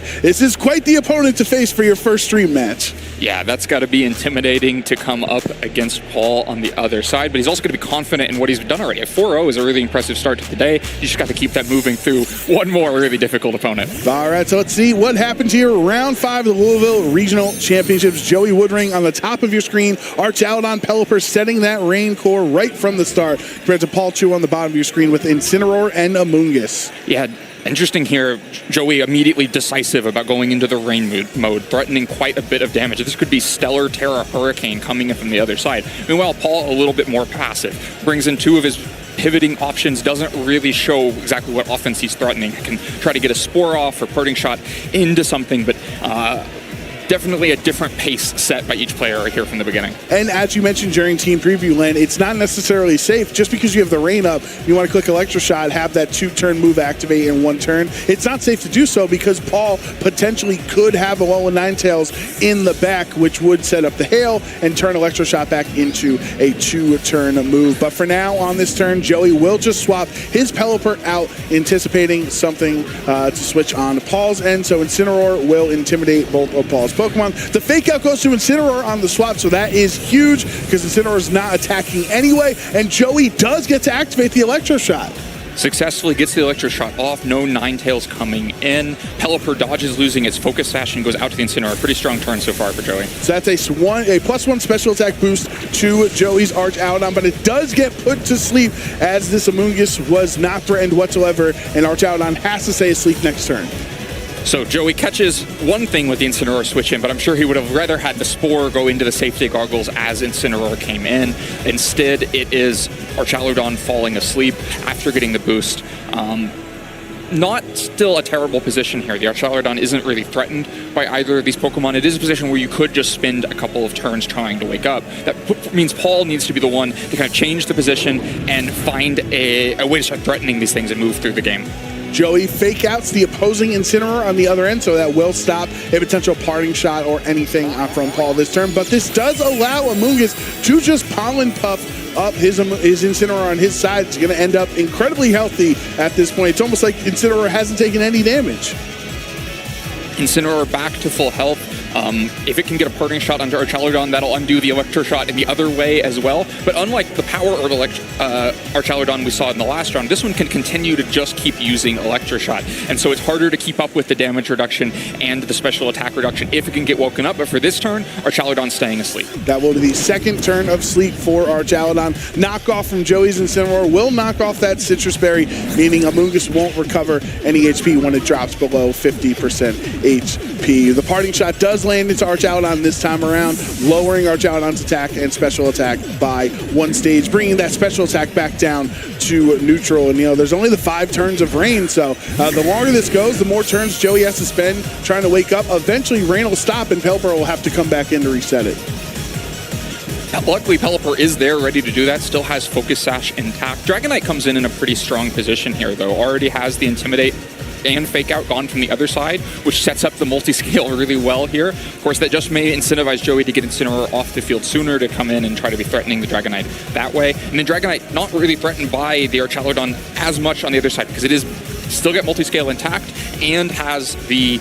This is quite the opponent to face for your first stream match. Yeah, that's got to be intimidating to come up against Paul on the other side, but he's also going to be confident in what he's done already. A 4-0 is a really impressive start to the day. You just got to keep that moving through one more really difficult opponent. All right, so let's see what happens here. Round 5 of the Louisville Regional Championships. Joey Woodring on the top of your screen. Arch Aladon Pelipper setting that rain core right from the start, compared to Paul Chua on the bottom of your screen with Incineroar and Amoonguss. Yeah. Interesting here, Joey immediately decisive about going into the rain mode, threatening quite a bit of damage. This could be Stellar Terra Hurricane coming in from the other side. Meanwhile, Paul a little bit more passive, brings in 2 of his pivoting options, doesn't really show exactly what offense he's threatening. Can try to get a Spore off or Parting Shot into something, but definitely a different pace set by each player right here from the beginning. And as you mentioned during Team Preview, Len, it's not necessarily safe. Just because you have the rain up, you want to click Electro Shot, have that 2-turn move activate in 1 turn. It's not safe to do so because Paul potentially could have a Alolan Ninetales in the back, which would set up the hail and turn Electro Shot back into a 2-turn move. But for now, on this turn, Joey will just swap his Pelipper out, anticipating something to switch on Paul's end. So Incineroar will intimidate both of Paul's Pokemon. The fake out goes to Incineroar on the swap, so that is huge because Incineroar is not attacking anyway, and Joey does get to activate the Electro Shot. Successfully gets the Electro Shot off, no Ninetales coming in. Pelipper dodges losing its Focus Sash and goes out to the Incineroar. Pretty strong turn so far for Joey. So that's a +1 special attack boost to Joey's Arch Aladon, but it does get put to sleep as this Amoonguss was not threatened whatsoever, and Arch Aladon has to stay asleep next turn. So Joey catches one thing with the Incineroar switch in, but I'm sure he would have rather had the Spore go into the safety goggles as Incineroar came in. Instead, it is Arch Aladon falling asleep after getting the boost. Not still a terrible position here. The Arch Aladon isn't really threatened by either of these Pokemon. It is a position where you could just spend a couple of turns trying to wake up. That means Paul needs to be the one to kind of change the position and find a way to start threatening these things and move through the game. Joey fake outs the opposing Incineroar on the other end, so that will stop a potential Parting Shot or anything from Paul this turn. But this does allow Amoonguss to just Pollen Puff up his Incineroar on his side. It's going to end up incredibly healthy at this point. It's almost like Incineroar hasn't taken any damage. Incineroar back to full health. If it can get a Parting Shot onto Arch Aladon, that'll undo the Electro Shot in the other way as well. But unlike the Power or the Arch Aladon we saw in the last round, this one can continue to just keep using Electro Shot. And so it's harder to keep up with the damage reduction and the special attack reduction if it can get woken up. But for this turn, Arch Aladon's staying asleep. That will be the second turn of sleep for Arch Aladon. Knockoff from Joey's Incineroar will knock off that Citrus Berry, meaning Amoonguss won't recover any HP when it drops below 50% HP. The Parting Shot does land into Arch Aladon this time around, lowering Arch Aladon's attack and special attack by 1 stage, bringing that special attack back down to neutral. And, you know, there's only the 5 turns of rain, so the longer this goes, the more turns Joey has to spend trying to wake up. Eventually, rain will stop, and Pelipper will have to come back in to reset it. Luckily, Pelipper is there, ready to do that. Still has Focus Sash intact. Dragonite comes in a pretty strong position here, though. Already has the Intimidate and Fake Out gone from the other side, which sets up the multi-scale really well here. Of course, that just may incentivize Joey to get Incineroar off the field sooner to come in and try to be threatening the Dragonite that way. And then Dragonite not really threatened by the Arch Aladon as much on the other side because it is still got multi-scale intact and has the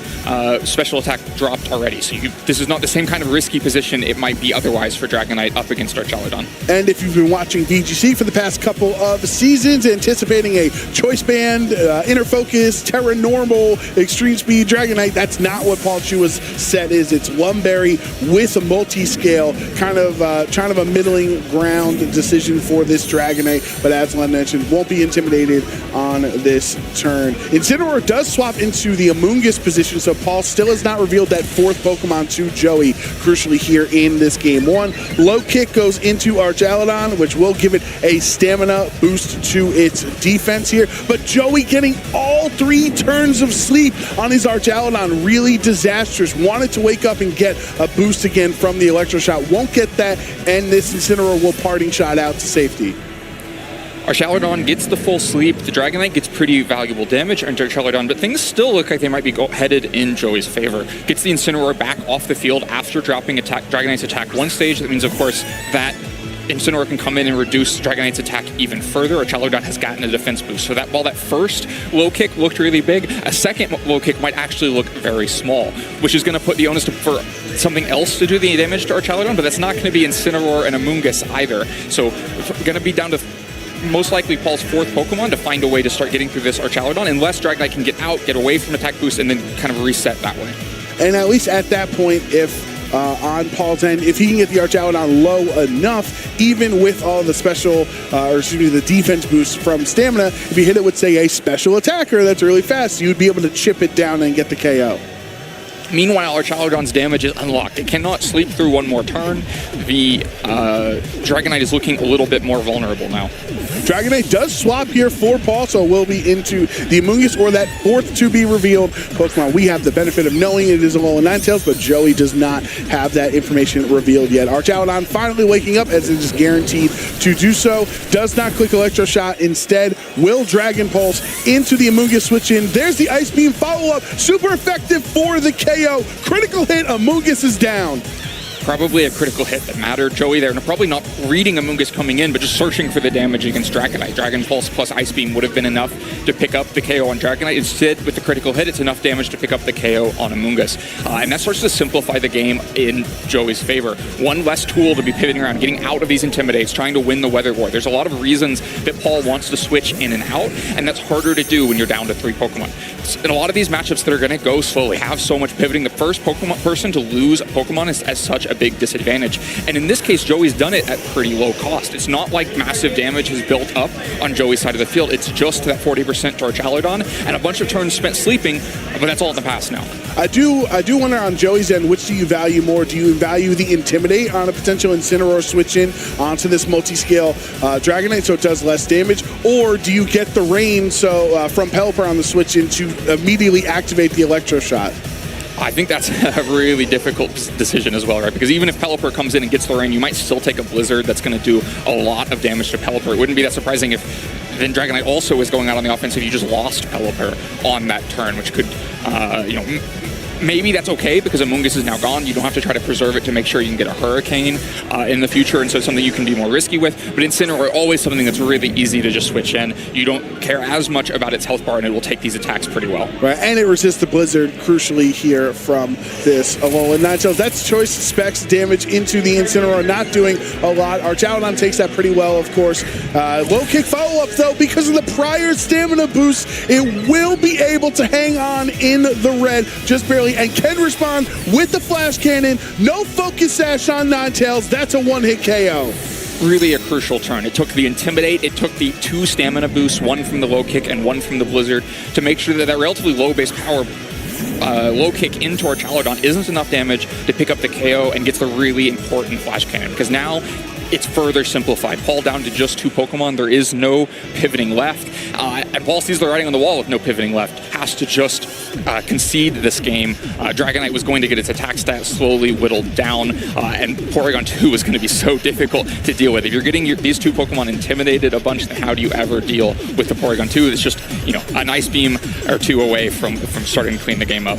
special attack dropped already. So this is not the same kind of risky position it might be otherwise for Dragonite up against Arch Aladon. And if you've been watching VGC for the past couple of seasons, anticipating a Choice Band, Inner Focus, Terra Normal, Extreme Speed Dragonite, that's not what Paul Chua's set is. It's Lumberry with a multi-scale, kind of a middling ground decision for this Dragonite, but as Len mentioned, won't be intimidated on this turn. Incineroar does swap into the Amoonguss position, so Paul still has not revealed that 4th Pokemon to Joey, crucially here in this game 1. Low Kick goes into Arch Aladon, which will give it a stamina boost to its defense here, but Joey getting all 3 turns of sleep on his Arch Aladon, really disastrous. Wanted to wake up and get a boost again from the Electro Shot, won't get that, and this Incineroar will Parting Shot out to safety. Arch Aladon gets the full sleep. The Dragonite gets pretty valuable damage on Arch Aladon, but things still look like they might be headed in Joey's favor. Gets the Incineroar back off the field after dropping Dragonite's attack 1 stage. That means, of course, that Incineroar can come in and reduce Dragonite's attack even further. Archaludon has gotten a defense boost. So that while that first low kick looked really big, a second low kick might actually look very small, which is going to put the onus for something else to do the damage to Archaludon, but that's not going to be Incineroar and Amoonguss either. So going to be down to most likely Paul's fourth Pokemon to find a way to start getting through this Archaludon, unless Dragonite can get out, get away from attack boost, and then kind of reset that way. And at least at that point, if on Paul's end, if he can get the Archaludon low enough, even with all the special, the defense boost from Stamina, if you hit it with, say, a special attacker that's really fast, you would be able to chip it down and get the KO. Meanwhile, Archaludon's damage is unlocked. It cannot sleep through one more turn. The Dragonite is looking a little bit more vulnerable now. Dragonite does swap here for Paul, so we'll be into the Amoonguss or that fourth to be revealed Pokemon. We have the benefit of knowing it is a Alolan Ninetales, but Joey does not have that information revealed yet. Archaludon finally waking up, as it is guaranteed to do so. Does not click Electro Shot. Instead, will Dragon Pulse into the Amoonguss switch in. There's the Ice Beam follow-up. Super effective for the KO. Critical hit. Amoonguss is down. Probably a critical hit that mattered. Joey there, probably not reading Amoonguss coming in, but just searching for the damage against Dragonite. Dragon Pulse plus Ice Beam would have been enough to pick up the KO on Dragonite. Instead, with the critical hit, it's enough damage to pick up the KO on Amoonguss. And that starts to simplify the game in Joey's favor. One less tool to be pivoting around, getting out of these Intimidates, trying to win the Weather War. There's a lot of reasons that Paul wants to switch in and out, and that's harder to do when you're down to 3 Pokemon. In a lot of these matchups that are going to go slowly, have so much pivoting, the first person to lose a Pokemon is at such a big disadvantage. And in this case, Joey's done it at pretty low cost. It's not like massive damage has built up on Joey's side of the field. It's just that 40% to Archaludon and a bunch of turns spent sleeping, but that's all in the past now. I do wonder on Joey's end, which do you value more? Do you value the Intimidate on a potential Incineroar switch in onto this multi-scale Dragonite so it does less damage? Or do you get the Rain from Pelipper on the switch in to immediately activate the Electro Shot? I think that's a really difficult decision as well, right? Because even if Pelipper comes in and gets the Rain, you might still take a Blizzard that's going to do a lot of damage to Pelipper. It wouldn't be that surprising if then Dragonite also is going out on the offensive. You just lost Pelipper on that turn, which could, maybe that's okay because Amoonguss is now gone. You don't have to try to preserve it to make sure you can get a Hurricane in the future, and so it's something you can be more risky with. But Incineroar always something that's really easy to just switch in. You don't care as much about its health bar, and it will take these attacks pretty well. Right, and it resists the Blizzard crucially here from this Alolan Ninetales. That's choice specs damage into the Incineroar, not doing a lot. Archaludon takes that pretty well, of course. Low kick follow-up, though, because of the prior stamina boost, it will be able to hang on in the red, just barely, and can respond with the Flash Cannon. No Focus Sash on Ninetales. That's a one-hit KO. Really a crucial turn. It took the Intimidate, it took the 2 stamina boosts, one from the low kick and one from the Blizzard, to make sure that relatively low base power low kick into Archaludon isn't enough damage to pick up the KO and gets the really important Flash Cannon, because now it's further simplified. Paul down to just 2 Pokemon. There is no pivoting left. And Paul sees the writing on the wall with no pivoting left. Has to just concede this game. Dragonite was going to get its attack stats slowly whittled down, and Porygon 2 was going to be so difficult to deal with. If you're getting these 2 Pokemon intimidated a bunch, then how do you ever deal with the Porygon 2? It's just, an Ice Beam or 2 away from starting to clean the game up.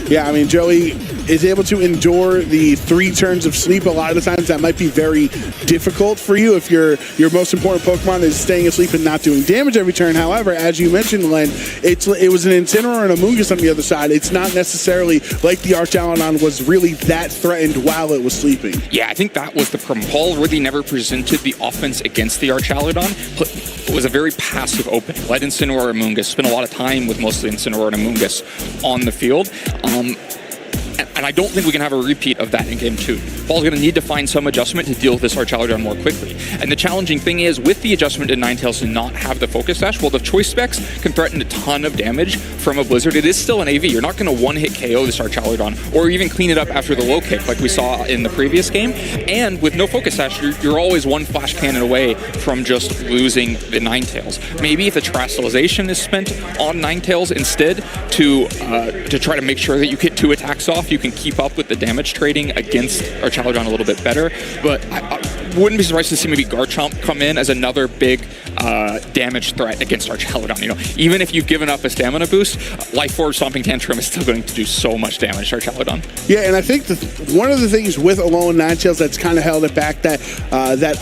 Yeah, I mean, Joey is able to endure the 3 turns of sleep. A lot of the times that might be very difficult for you if your most important Pokemon is staying asleep and not doing damage every turn. However, as you mentioned, Len, it was an Incineroar and a Amoonguss on the other side. It's not necessarily like the Archaludon was really that threatened while it was sleeping. Yeah, I think that was the problem. Paul really never presented the offense against the Archaludon. It was a very passive opening. Let Incineroar and Amoonguss spend a lot of time with mostly Incineroar and Amoonguss on the field. And I don't think we can have a repeat of that in Game 2. Paul's going to need to find some adjustment to deal with this Archaludon more quickly. And the challenging thing is, with the adjustment in Ninetales to not have the Focus Sash, while the choice specs can threaten a ton of damage from a Blizzard, it is still an AV. You're not going to one-hit KO this Archaludon, or even clean it up after the low kick like we saw in the previous game. And with no Focus Sash, you're always one Flash Cannon away from just losing the Ninetales. Maybe if the Terrestrialization is spent on Ninetales instead to try to make sure that you get 2 attacks off, you can keep up with the damage trading against Archaludon a little bit better. But I wouldn't be surprised to see maybe Garchomp come in as another big damage threat against Archaludon. You know, even if you've given up a stamina boost, Life Orb Stomping Tantrum is still going to do so much damage to Archaludon. Yeah, and I think one of the things with Alolan Ninetales that's kind of held it back, that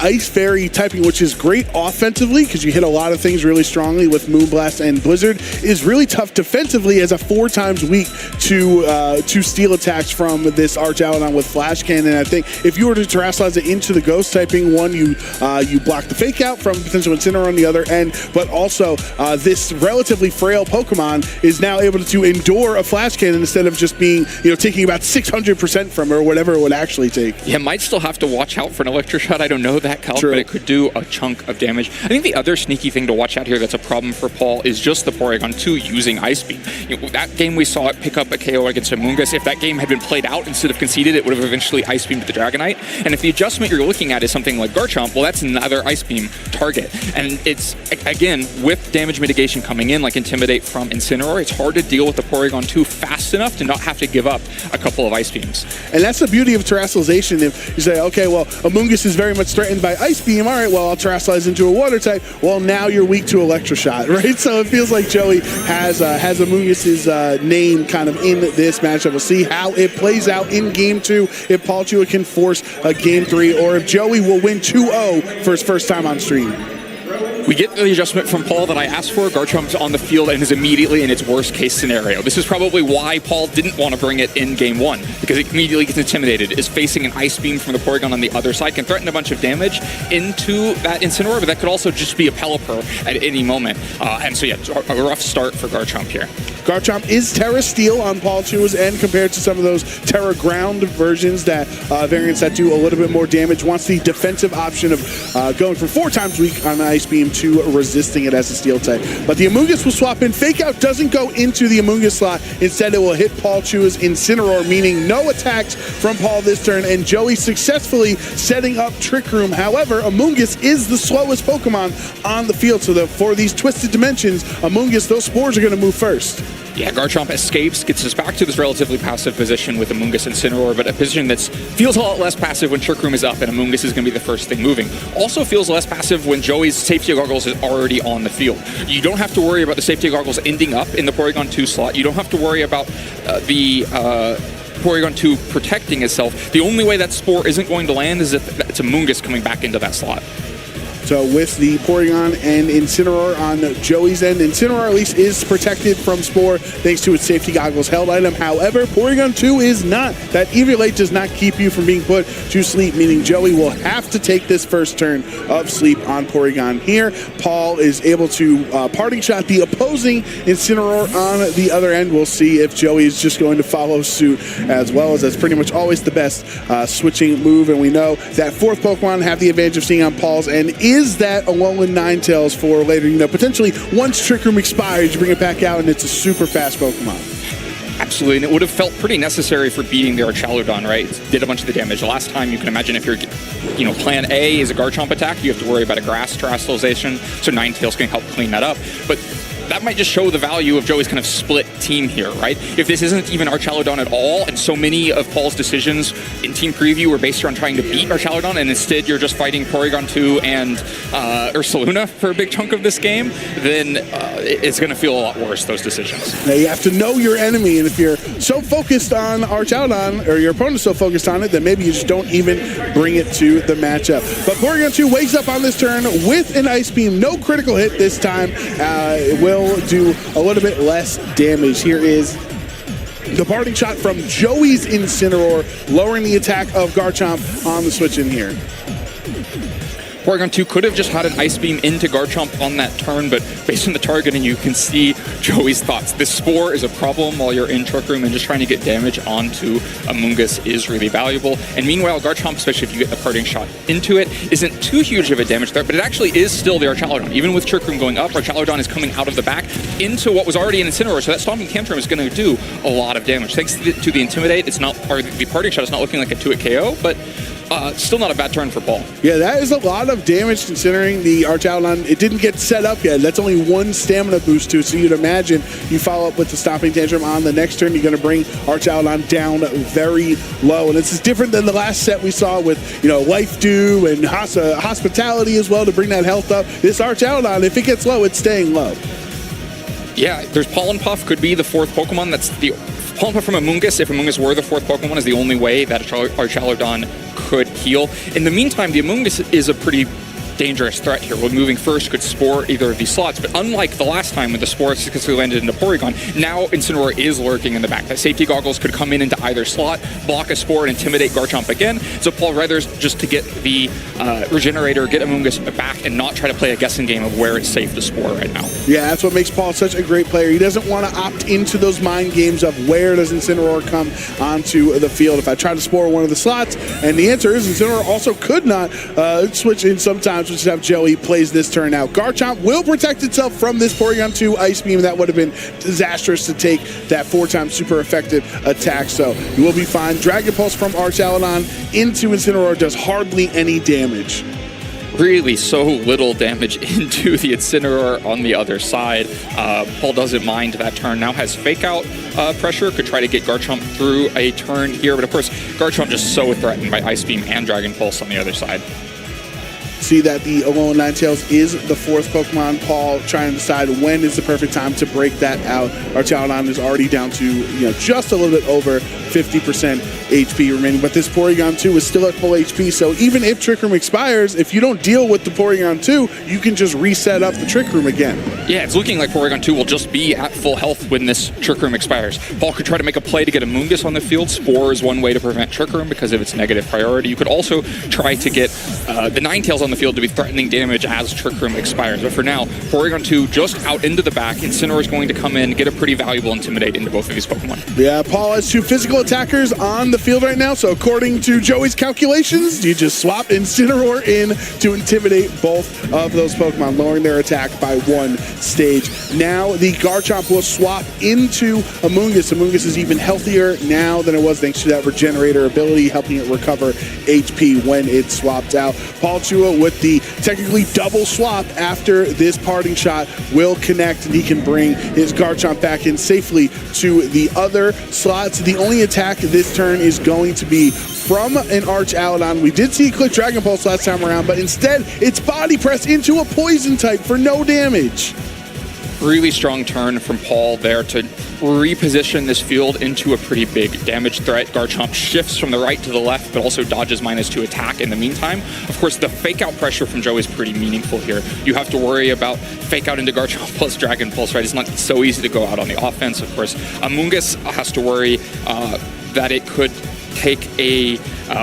Ice Fairy typing, which is great offensively because you hit a lot of things really strongly with Moonblast and Blizzard, is really tough defensively as a 4 times weak to steel attacks from this Archaludon with Flash Cannon. I think if you were to Terrasilize it into the Ghost typing, one, you block the Fake Out from potential Incineroar on the other end, but also this relatively frail Pokemon is now able to endure a Flash Cannon instead of just being, taking about 600% from her, or whatever it would actually take. Yeah, might still have to watch out for an Electro Shot. I don't know that, Cal, but it could do a chunk of damage. I think the other sneaky thing to watch out here that's a problem for Paul is just the Porygon 2 using Ice Beam. That game we saw it pick up a KO against Amoonguss. If that game had been played out instead of conceded, it would have eventually Ice Beamed the Dragonite. And if the adjustment you're looking at is something like Garchomp, well, that's another Ice Beam target. And it's, again, with damage mitigation coming in, like Intimidate from Incineroar, it's hard to deal with the Porygon 2 fast enough to not have to give up a couple of Ice Beams. And that's the beauty of Terrasilization. If you say, okay, well, Amoonguss is very much threatened by Ice Beam, all right, well, I'll Terrasilize into a Water type. Well, now you're weak to Electro Shot, right? So it feels like Joey has Amoonguss's name kind of in this matchup. We'll see how it plays out in Game 2, if Paul Chua can force a Game 3, or if Joey will win 2-0 for his first time on stream. We get the adjustment from Paul that I asked for. Garchomp's on the field and is immediately in its worst case scenario. This is probably why Paul didn't want to bring it in Game 1, because it immediately gets intimidated. Is facing an Ice Beam from the Porygon on the other side, can threaten a bunch of damage into that Incineroar, but that could also just be a Pelipper at any moment. And so, yeah, a rough start for Garchomp here. Garchomp is Terra Steel on Paul Chua's end compared to some of those Terra Ground versions, that variants that do a little bit more damage. Wants the defensive option of going from 4 times weak on the Ice Beam to resisting it as a Steel type. But the Amoonguss will swap in. Fake Out doesn't go into the Amoonguss slot. Instead, it will hit Paul Chua's Incineroar, meaning no attacks from Paul this turn, and Joey successfully setting up Trick Room. However, Amoonguss is the slowest Pokemon on the field, so for these Twisted Dimensions, Amoonguss, those spores are going to move first. Yeah, Garchomp escapes, gets us back to this relatively passive position with Amoonguss and Incineroar, but a position that feels a lot less passive when Trick Room is up and Amoonguss is going to be the first thing moving. Also feels less passive when Joey's Safety Goggles is already on the field. You don't have to worry about the Safety Goggles ending up in the Porygon 2 slot. You don't have to worry about the Porygon 2 protecting itself. The only way that Spore isn't going to land is if it's Amoonguss coming back into that slot. So with the Porygon and Incineroar on Joey's end, Incineroar at least is protected from Spore thanks to its Safety Goggles held item. However, Porygon 2 is not. That Eviolate does not keep you from being put to sleep, meaning Joey will have to take this first turn of sleep on Porygon here. Paul is able to Parting Shot the opposing Incineroar on the other end. We'll see if Joey is just going to follow suit as well, as that's pretty much always the best switching move. And we know that 4th Pokemon have the advantage of seeing on Paul's end is that Alolan Ninetales for later. Potentially once Trick Room expires, you bring it back out and it's a super fast Pokemon. Absolutely, and it would have felt pretty necessary for beating the Archaludon, right? It did a bunch of the damage. The last time, you can imagine if you're, plan A is a Garchomp attack, you have to worry about a Grass Terastallization, so Ninetales can help clean that up. But that might just show the value of Joey's kind of split team here, right? If this isn't even Archaludon at all, and so many of Paul's decisions in Team Preview were based around trying to beat Archaludon, and instead you're just fighting Porygon 2 and Ursaluna for a big chunk of this game, then it's going to feel a lot worse, those decisions. Now you have to know your enemy, and if you're so focused on Archaludon, or your opponent's so focused on it, then maybe you just don't even bring it to the matchup. But Porygon 2 wakes up on this turn with an Ice Beam, no critical hit this time. It will do a little bit less damage. Here is the Parting Shot from Joey's Incineroar, lowering the attack of Garchomp on the switch in here. Porygon 2 could have just had an Ice Beam into Garchomp on that turn, but based on the targeting, you can see Joey's thoughts. This Spore is a problem while you're in Trick Room, and just trying to get damage onto Amoonguss is really valuable. And meanwhile, Garchomp, especially if you get the Parting Shot into it, isn't too huge of a damage threat, but it actually is still the Archaludon. Even with Trick Room going up, Archaludon is coming out of the back into what was already an Incineroar, so that Stomping Tantrum is going to do a lot of damage. Thanks to the Intimidate, it's not, or the Parting Shot is not looking like a 2-hit KO, but Still not a bad turn for Paul. Yeah, that is a lot of damage considering the Arch Outlaw. It didn't get set up yet. That's only one stamina boost too. So you'd imagine you follow up with the Stomping Tantrum on the next turn. You're going to bring Arch Outlaw down very low. And this is different than the last set we saw with, Life Dew and Hospitality as well to bring that health up. This Arch Outlaw, if it gets low, it's staying low. Yeah, there's Pollen Puff, could be the fourth Pokemon. That's the Pollen Puff from Amoonguss. If Amoonguss were the fourth Pokemon, is the only way that Archaludon could heal. In the meantime, the Amoonguss is a pretty dangerous threat here. When moving first could Spore either of these slots, but unlike the last time when the Spore successfully landed into Porygon, now Incineroar is lurking in the back. That safety goggles could come in into either slot, block a Spore, and intimidate Garchomp again. So Paul rather just to get the Regenerator, get Amoonguss back, and not try to play a guessing game of where it's safe to Spore right now. Yeah, that's what makes Paul such a great player. He doesn't want to opt into those mind games of where does Incineroar come onto the field. If I try to Spore one of the slots, and the answer is Incineroar also could not switch in sometimes, which is how Joey plays this turn out. Garchomp will protect itself from this Porygon 2 Ice Beam. That would have been disastrous to take that 4-time super effective attack, so you will be fine. Dragon Pulse from Archaludon into Incineroar does hardly any damage. Really so little damage into the Incineroar on the other side. Paul doesn't mind that turn. Now has Fake Out pressure. Could try to get Garchomp through a turn here, but of course Garchomp just so threatened by Ice Beam and Dragon Pulse on the other side. See that the Alolan Ninetales is the fourth Pokemon. Paul trying to decide when is the perfect time to break that out. Archaludon is already down to just a little bit over 50% HP remaining, but this Porygon 2 is still at full HP, so even if Trick Room expires, if you don't deal with the Porygon 2, you can just reset up the Trick Room again. Yeah, it's looking like Porygon 2 will just be at full health when this Trick Room expires. Paul could try to make a play to get Amoonguss on the field. Spore is one way to prevent Trick Room because of its negative priority. You could also try to get the Ninetales on the field to be threatening damage as Trick Room expires. But for now, Porygon 2 just out into the back. Incineroar is going to come in, get a pretty valuable Intimidate into both of these Pokemon. Yeah, Paul has two physical attackers on the field right now, so according to Joey's calculations, you just swap Incineroar in to intimidate both of those Pokemon, lowering their attack by one stage. Now the Garchomp will swap into Amoonguss. Amoonguss is even healthier now than it was thanks to that Regenerator ability, helping it recover HP when it's swapped out. Paul Chua with the technically double swap after this parting shot will connect, and he can bring his Garchomp back in safely to the other slots. The only attack this turn is going to be from an Archaludon. We did see Click Dragon Pulse last time around, but instead it's Body Press into a Poison type for no damage. Really strong turn from Paul there to reposition this field into a pretty big damage threat. Garchomp shifts from the right to the left, but also dodges -2 attack in the meantime. Of course, the fake out pressure from Joe is pretty meaningful here. You have to worry about fake out into Garchomp plus Dragon Pulse, right? It's not so easy to go out on the offense. Of course, Amoonguss has to worry that it could take a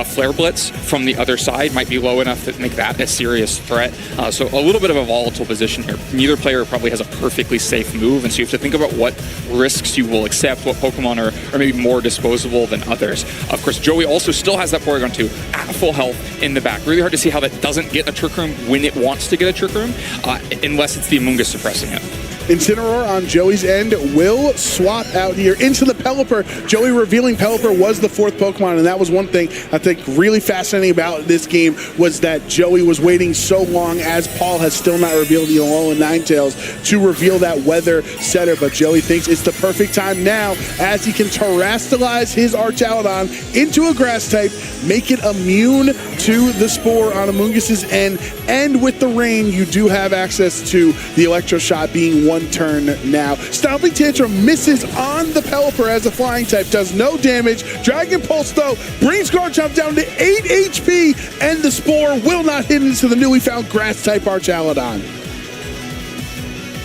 Flare Blitz from the other side, might be low enough to make that a serious threat. So a little bit of a volatile position here. Neither player probably has a perfectly safe move, and so you have to think about what risks you will accept, what Pokemon are maybe more disposable than others. Of course, Joey also still has that Porygon 2 at full health in the back. Really hard to see how that doesn't get a Trick Room when it wants to get a Trick Room, unless it's the Amoonguss suppressing it. Incineroar on Joey's end will swap out here into the Pelipper. Joey revealing Pelipper was the fourth Pokemon, and that was one thing I think really fascinating about this game was that Joey was waiting so long, as Paul has still not revealed the Alolan Ninetales, to reveal that Weather Setter, but Joey thinks it's the perfect time now as he can terrestrialize his Archaludon into a Grass type, make it immune to the Spore on Amoonguss's end, and with the rain, you do have access to the Electro Shot being one turn now. Stomping Tantrum misses on the Pelipper as a flying type, does no damage. Dragon Pulse, though, brings Garchomp down to 8 HP, and the Spore will not hit into the newly found Grass type Archaludon.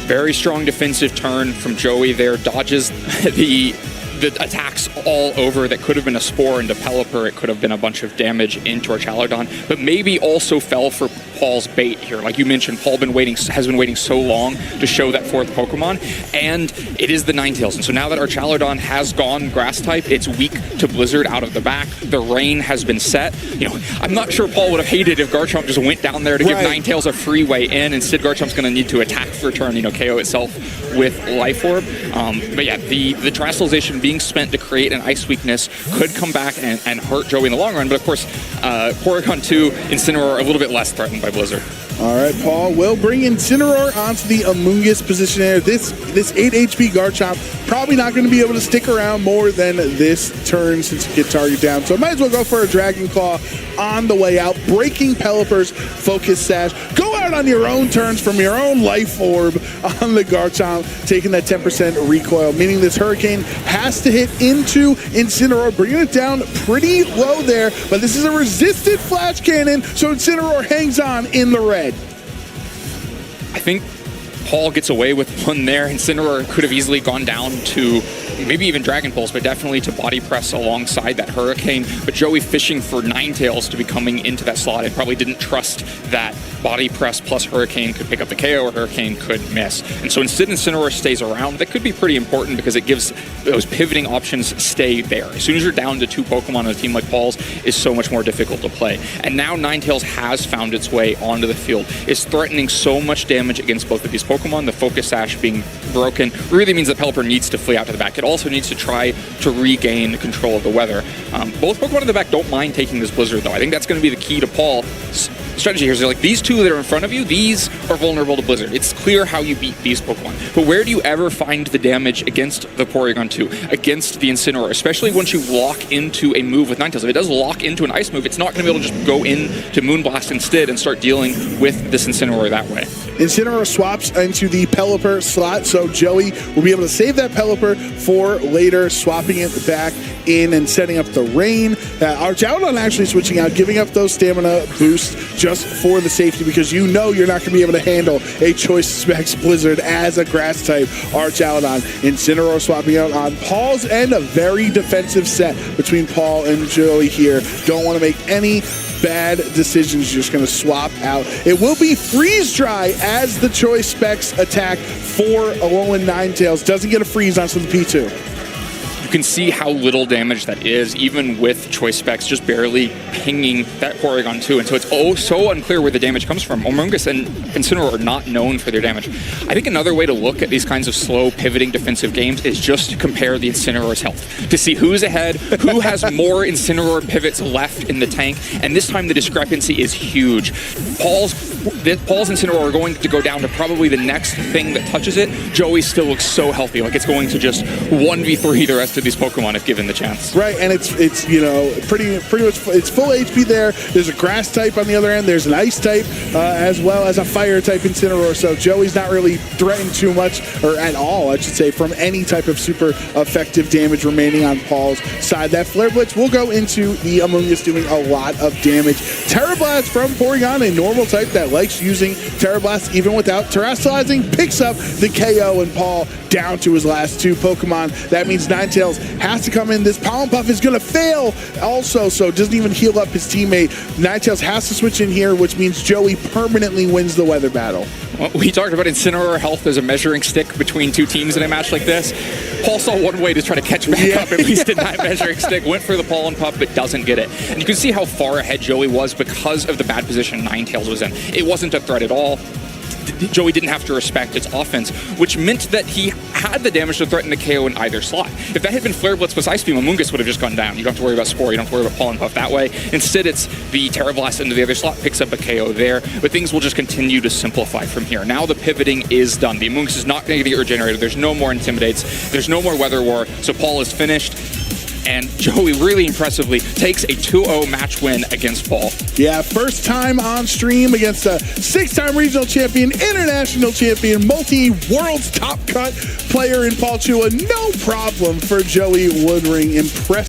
Very strong defensive turn from Joey there, dodges the attacks all over that could have been a Spore into Pelipper. It could have been a bunch of damage into Archaludon, but maybe also fell for Paul's bait here. Like you mentioned, Paul has been waiting so long to show that fourth Pokemon, and it is the Ninetales. And so now that Archaludon has gone Grass type, it's weak to Blizzard out of the back. The rain has been set. I'm not sure Paul would have hated if Garchomp just went down there to give Ninetales a free way in. Instead, Garchomp's going to need to attack for turn, KO itself with Life Orb. But yeah, the Terrestrialization being being spent to create an ice weakness could come back and hurt Joey in the long run. But of course, Porygon 2, Incineroar a little bit less threatened by Blizzard. All right, Paul will bring Incineroar onto the Amoonguss position there. This 8 HP Garchomp probably not going to be able to stick around more than this turn since you get target down. So might as well go for a Dragon Claw on the way out, breaking Pelipper's Focus Sash. Go out on your own turns from your own Life Orb on the Garchomp, taking that 10% recoil, meaning this Hurricane has to hit into Incineroar, bringing it down pretty low there. But this is a resisted Flash Cannon, so Incineroar hangs on in the red. I think Paul gets away with one there. Incineroar could have easily gone down to maybe even Dragon Pulse, but definitely to Body Press alongside that Hurricane. But Joey fishing for Ninetales to be coming into that slot and probably didn't trust that Body Press plus Hurricane could pick up the KO or Hurricane could miss. And so instead Incineroar stays around. That could be pretty important because it gives those pivoting options stay there. As soon as you're down to 2 Pokemon on a team like Paul's, is so much more difficult to play. And now Ninetales has found its way onto the field. It's threatening so much damage against both of these Pokemon. The Focus Sash being broken really means that Pelipper needs to flee out to the back. It also needs to try to regain control of the weather. Both Pokemon in the back don't mind taking this Blizzard, though. I think that's going to be the key to Paul's strategy here. Is like, these two that are in front of you, these are vulnerable to Blizzard. It's clear how you beat these Pokemon. But where do you ever find the damage against the Porygon 2, against the Incineroar, especially once you lock into a move with Ninetales? If it does lock into an Ice move, it's not going to be able to just go into Moonblast instead and start dealing with this Incineroar that way. Incineroar swaps into the Pelipper slot, so Joey will be able to save that Pelipper for later, swapping it back in and setting up the Rain. Archaudon actually switching out, giving up those stamina boosts just for the safety, because you know you're not going to be able to handle a Choice Specs Blizzard as a grass type Archaudon. Incineroar swapping out on Paul's end, a very defensive set between Paul and Joey here. Don't want to make any bad decisions. You're just going to swap out. It will be Freeze Dry as the Choice Specs attack for Alolan Ninetales. Doesn't get a freeze on the P2. You can see how little damage that is, even with Choice Specs just barely pinging that Porygon 2. And so it's so unclear where the damage comes from. Amoonguss and Incineroar are not known for their damage. I think another way to look at these kinds of slow pivoting defensive games is just to compare the Incineroar's health, to see who's ahead, who has more Incineroar pivots left in the tank. And this time the discrepancy is huge. Paul's Incineroar are going to go down to probably the next thing that touches it. Joey still looks so healthy, like it's going to just 1v3 the rest of these Pokemon if given the chance. Right, and it's you know, pretty much it's full HP there. There's a grass type on the other end. There's an ice type as well as a fire type Incineroar. So Joey's not really threatened too much, or at all, I should say, from any type of super effective damage remaining on Paul's side. That Flare Blitz will go into the Amoonguss, doing a lot of damage. Terra Blast from Porygon, a normal type that likes using Terra Blast even without terastallizing, picks up the KO, and Paul down to his last 2 Pokemon. That means Ninetales has to come in. This Pollen Puff is going to fail also, so it doesn't even heal up his teammate. Ninetales has to switch in here, which means Joey permanently wins the weather battle. Well, we talked about Incineroar health as a measuring stick between 2 teams in a match like this. Paul saw one way to try to catch back up, at least in that measuring stick. Went for the Pollen Puff, but doesn't get it. And you can see how far ahead Joey was because of the bad position Ninetales was in. It wasn't a threat at all. Joey didn't have to respect its offense, which meant that he had the damage to threaten the KO in either slot. If that had been Flare Blitz plus Ice Beam, Amoonguss would have just gone down. You don't have to worry about Spore, you don't have to worry about Pollen Puff that way. Instead, it's the Terra Blast into the other slot, picks up a KO there, but things will just continue to simplify from here. Now the pivoting is done. The Amoonguss is not going to get regenerated. There's no more Intimidates. There's no more Weather War, so Paul is finished. And Joey really impressively takes a 2-0 match win against Paul. Yeah, first time on stream against a 6-time regional champion, international champion, multi-world's top cut player in Paul Chua. No problem for Joey Woodring. Impressive.